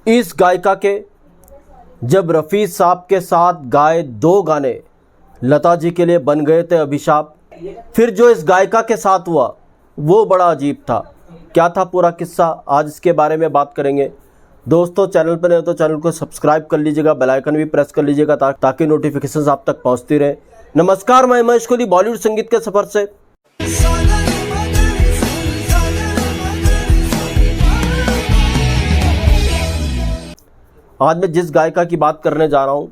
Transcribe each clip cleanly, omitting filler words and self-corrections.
इस गायिका के जब रफ़ी साहब के साथ गाए 2 गाने लता जी के लिए बन गए थे अभिशाप, फिर जो इस गायिका के साथ हुआ वो बड़ा अजीब था। क्या था पूरा किस्सा, आज इसके बारे में बात करेंगे। दोस्तों, चैनल पर नहीं हो तो चैनल को सब्सक्राइब कर लीजिएगा, बेल आइकन भी प्रेस कर लीजिएगा ताकि नोटिफिकेशंस आप तक पहुंचती रहे। नमस्कार, मैं महेश कोहली बॉलीवुड संगीत के सफर से। आज मैं जिस गायिका की बात करने जा रहा हूँ,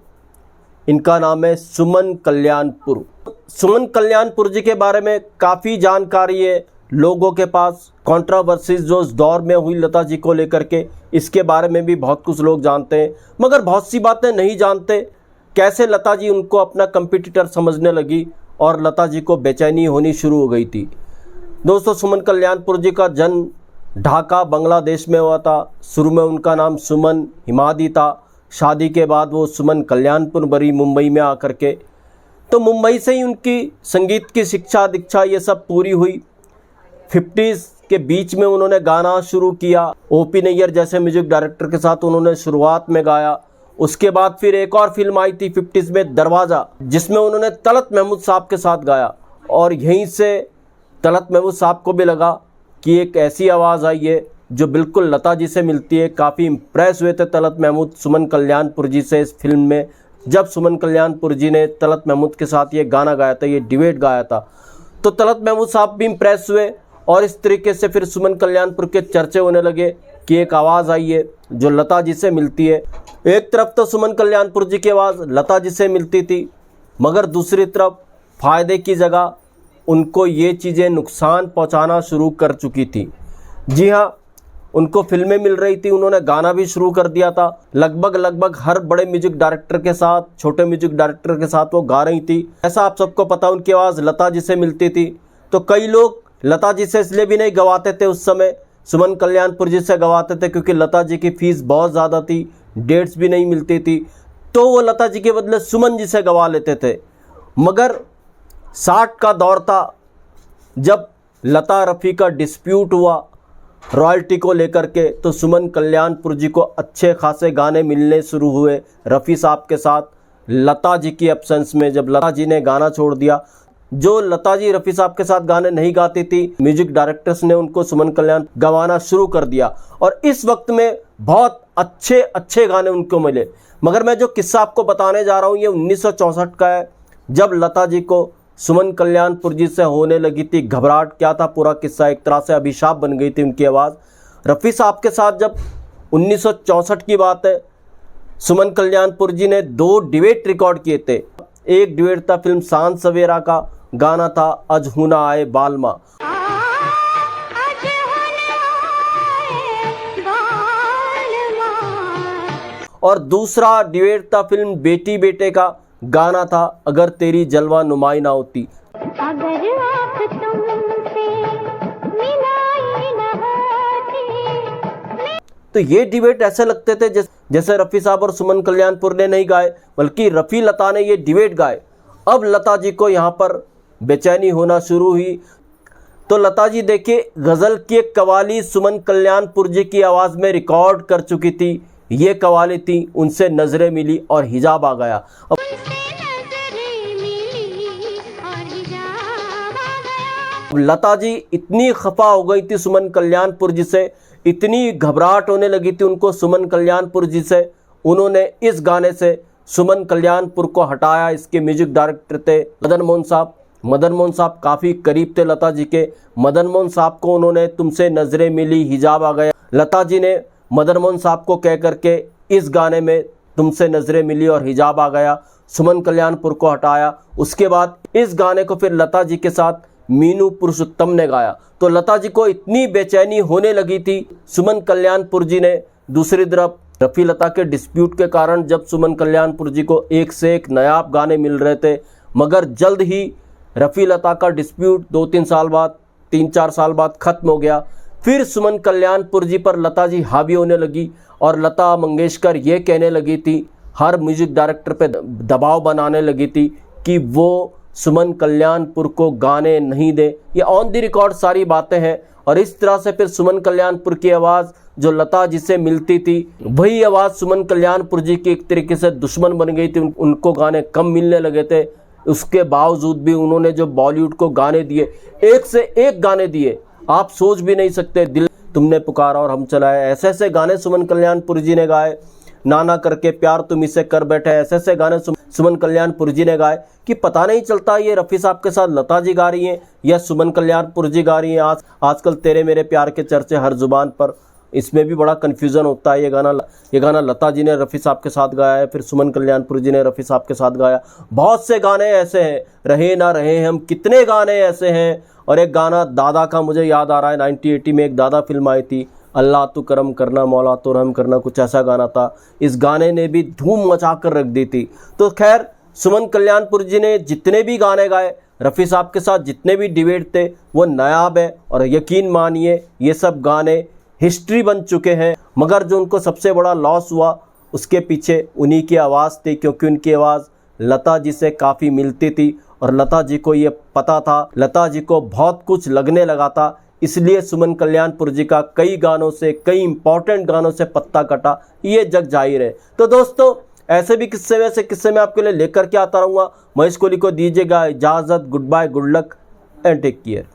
इनका नाम है सुमन कल्याणपुर। सुमन कल्याणपुर जी के बारे में काफ़ी जानकारी है लोगों के पास। कंट्रोवर्सीज जो उस दौर में हुई लता जी को लेकर के, इसके बारे में भी बहुत कुछ लोग जानते हैं, मगर बहुत सी बातें नहीं जानते। कैसे लता जी उनको अपना कंपटीटर समझने लगी और लता जी को बेचैनी होनी शुरू हो गई थी। दोस्तों, सुमन कल्याणपुर जी का जन्म ढाका बांग्लादेश में हुआ था। शुरू में उनका नाम सुमन हिमादी था। शादी के बाद वो सुमन कल्याणपुर बनी मुंबई में आकर के। तो मुंबई से ही उनकी संगीत की शिक्षा दीक्षा ये सब पूरी हुई। 50s के बीच में उन्होंने गाना शुरू किया। ओपी नैयर जैसे म्यूजिक डायरेक्टर के साथ उन्होंने शुरुआत में गाया। उसके बाद फिर एक और फिल्म आई थी 50s में, दरवाज़ा, जिसमें उन्होंने तलत महमूद साहब के साथ गाया। और यहीं से तलत महमूद साहब को भी लगा कि एक ऐसी आवाज़ आई है जो बिल्कुल लता जी से मिलती है। काफ़ी इम्प्रेस हुए थे तलत महमूद सुमन कल्याणपुर जी से इस फिल्म में। जब सुमन कल्याणपुर जी ने तलत महमूद के साथ ये गाना गाया था, ये डिबेट गाया था, तो तलत महमूद साहब भी इम्प्रेस हुए। और इस तरीके से फिर सुमन कल्याणपुर के चर्चे होने लगे कि एक आवाज़ आई है जो लता जी से मिलती है। एक तरफ तो सुमन कल्याणपुर जी की आवाज़ लता जी से मिलती थी, मगर दूसरी तरफ फ़ायदे की जगह उनको ये चीज़ें नुकसान पहुंचाना शुरू कर चुकी थी। जी हाँ, उनको फिल्में मिल रही थी, उन्होंने गाना भी शुरू कर दिया था। लगभग हर बड़े म्यूजिक डायरेक्टर के साथ, छोटे म्यूजिक डायरेक्टर के साथ वो गा रही थी। ऐसा आप सबको पता, उनकी आवाज़ लता जी से मिलती थी। तो कई लोग लता जी से इसलिए भी नहीं गवाते थे उस समय, सुमन कल्याणपुर जी से गवाते थे क्योंकि लता जी की फ़ीस बहुत ज़्यादा थी, डेट्स भी नहीं मिलती थी, तो वो लता जी के बदले सुमन जी से गवा लेते थे। मगर 60 का दौर था जब लता रफ़ी का डिस्प्यूट हुआ रॉयल्टी को लेकर के, तो सुमन कल्याणपुर जी को अच्छे खासे गाने मिलने शुरू हुए रफ़ी साहब के साथ। लता जी की एब्सेंस में जब लता जी ने गाना छोड़ दिया, जो लता जी रफ़ी साहब के साथ गाने नहीं गाती थी, म्यूजिक डायरेक्टर्स ने उनको सुमन कल्याण गवाना शुरू कर दिया। और इस वक्त में बहुत अच्छे गाने उनको मिले। मगर मैं जो किस्सा आपको बताने जा रहा हूँ ये 1964 का है, जब लता जी को सुमन कल्याणपुर जी से होने लगी थी घबराहट। क्या था पूरा किस्सा, एक तरह से अभिशाप बन गई थी उनकी आवाज़। रफ़ी साहब के साथ जब 1964 की बात है, सुमन कल्याणपुर जी ने 2 डिबेट रिकॉर्ड किए थे। एक डिबेट था फिल्म सांझ सवेरा का, गाना था अजहुना आए बालमा, और दूसरा डिबेट था फिल्म बेटी बेटे का, गाना था अगर तेरी जलवा नुमाई ना होती। अगर आप तुमसे मिलाई ना होती। तो ये डिबेट ऐसे लगते थे जैसे रफ़ी साहब और सुमन कल्याणपुर ने नहीं गाए, बल्कि रफ़ी लता ने ये डिबेट गाए। अब लता जी को यहाँ पर बेचैनी होना शुरू हुई। तो लता जी देखिए, गज़ल की एक कवाली सुमन कल्याणपुर जी की आवाज़ में रिकॉर्ड कर चुकी थी। ये कवाली थी उनसे नजरें मिली और हिजाब आ गया। अब लता जी इतनी खफा हो गई थी सुमन कल्याणपुर जी से, इतनी घबराहट होने लगी थी उनको सुमन कल्याणपुर जी से, उन्होंने इस गाने से सुमन कल्याणपुर को हटाया। इसके म्यूजिक डायरेक्टर थे मदन मोहन साहब। मदन मोहन साहब काफ़ी करीब थे लता जी के। मदन मोहन साहब को उन्होंने तुमसे नजरें मिली हिजाब आ गया, लता जी ने मदन मोहन साहब को कह करके इस गाने में तुमसे नजरें मिली और हिजाब आ गया, सुमन कल्याणपुर को हटाया। उसके बाद इस गाने को फिर लता जी के साथ मीनू पुरुषोत्तम ने गाया। तो लता जी को इतनी बेचैनी होने लगी थी सुमन कल्याणपुर जी ने। दूसरी तरफ रफ़ी लता के डिस्प्यूट के कारण जब सुमन कल्याणपुर जी को एक से एक नायाब गाने मिल रहे थे, मगर जल्द ही रफ़ी लता का डिस्प्यूट 2-3 साल बाद, 3-4 साल बाद ख़त्म हो गया। फिर सुमन कल्याणपुर जी पर लता जी हावी होने लगी और लता मंगेशकर ये कहने लगी थी, हर म्यूजिक डायरेक्टर पे दबाव बनाने लगी थी कि वो सुमन कल्याणपुर को गाने नहीं दे। ये ऑन द रिकॉर्ड सारी बातें हैं और इस तरह से फिर सुमन कल्याणपुर की आवाज़ जो लता जी से मिलती थी, वही आवाज़ सुमन कल्याणपुर जी की एक तरीके से दुश्मन बन गई थी। उनको गाने कम मिलने लगे थे। उसके बावजूद भी उन्होंने जो बॉलीवुड को गाने दिए, एक से एक गाने दिए, आप सोच भी नहीं सकते। दिल तुमने पुकारा और हम चलाए, ऐसे ऐसे गाने सुमन कल्याणपुर जी ने गाए। नाना करके प्यार तुम इसे कर बैठे, ऐसे ऐसे गाने सुमन कल्याणपुर जी ने गाए कि पता नहीं चलता ये रफ़ी साहब के साथ लता जी गा रही हैं या सुमन कल्याणपुर जी गा रही हैं। आजकल तेरे मेरे प्यार के चर्चे हर जुबान पर, इसमें भी बड़ा कन्फ्यूज़न होता है। ये गाना लता जी ने रफ़ी साहब के साथ गाया है, फिर सुमन कल्याणपुर जी ने रफ़ी साहब के साथ गाया। बहुत से गाने ऐसे हैं, रहे ना रहे हम, कितने गाने ऐसे हैं। और एक गाना दादा का मुझे याद आ रहा है, 1980 में एक दादा फिल्म आई थी, अल्लाह तू करम करना मौला तो रहम करना, कुछ ऐसा गाना था। इस गाने ने भी धूम मचा कर रख दी थी। तो खैर, सुमन कल्याणपुर जी ने जितने भी गाने गाए, रफ़ी साहब के साथ जितने भी डिबेट थे, वो नायाब है। और यकीन मानिए ये सब गाने हिस्ट्री बन चुके हैं। मगर जो उनको सबसे बड़ा लॉस हुआ, उसके पीछे उन्हीं की आवाज़ थी, क्योंकि उनकी आवाज़ लता जी से काफ़ी मिलती थी और लता जी को ये पता था, लता जी को बहुत कुछ लगने लगा था। इसलिए सुमन कल्याणपुर जी का कई गानों से, कई इंपॉर्टेंट गानों से पत्ता कटा, ये जग जाहिर है। तो दोस्तों, ऐसे भी किस्से वैसे किस्से मैं आपके लिए लेकर के आता रहूँगा। महेश कोहली को दीजिएगा इजाज़त। Goodbye, good luck and take care.